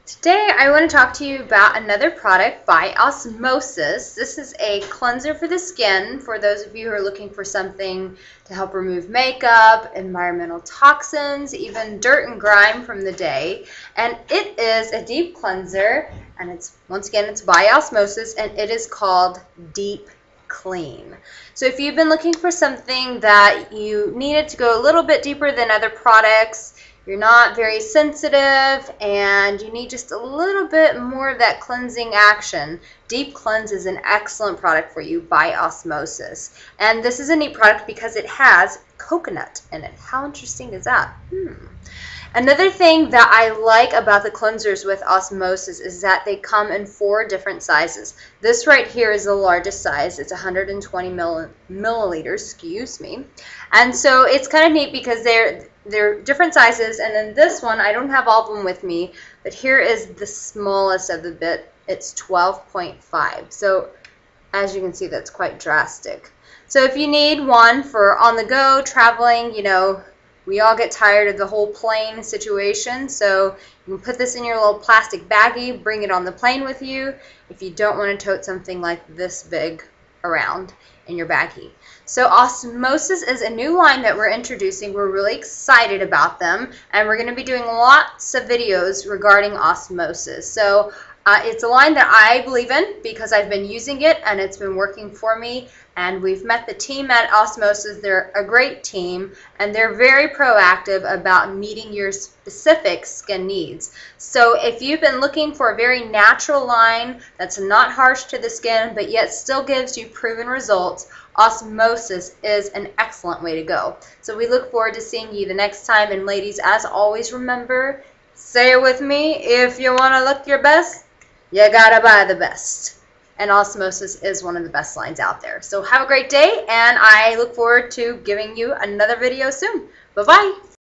Today I want to talk to you about another product by Osmosis. This is a cleanser for the skin for those of you who are looking for something to help remove makeup, environmental toxins, even dirt and grime from the day. And it is a deep cleanser, and once again it's by Osmosis, and it is called Deep Clean. So if you've been looking for something that you needed to go a little bit deeper than other products, you're not very sensitive, and you need just a little bit more of that cleansing action, Deep Cleanse is an excellent product for you by Osmosis. And this is a neat product because it has coconut in it. How interesting is that? Another thing that I like about the cleansers with Osmosis is that they come in 4 different sizes. This right here is the largest size. It's 120 milliliters, excuse me. And so it's kind of neat because they're different sizes, and then this one, I don't have all of them with me, but here is the smallest of the bit. It's 12.5. So as you can see, that's quite drastic. So if you need one for on the go, traveling, we all get tired of the whole plane situation, so you can put this in your little plastic baggie, bring it on the plane with you if you don't want to tote something like this big around in your baggie. So Osmosis is a new line that we're introducing. We're really excited about them, and we're going to be doing lots of videos regarding Osmosis. So it's a line that I believe in because I've been using it and it's been working for me, and we've met the team at Osmosis. They're a great team, and they're very proactive about meeting your specific skin needs. So if you've been looking for a very natural line that's not harsh to the skin but yet still gives you proven results, Osmosis is an excellent way to go. So we look forward to seeing you the next time, and ladies, as always, remember, say it with me, if you want to look your best, you gotta buy the best. And Osmosis is one of the best lines out there. So have a great day, and I look forward to giving you another video soon. Bye-bye.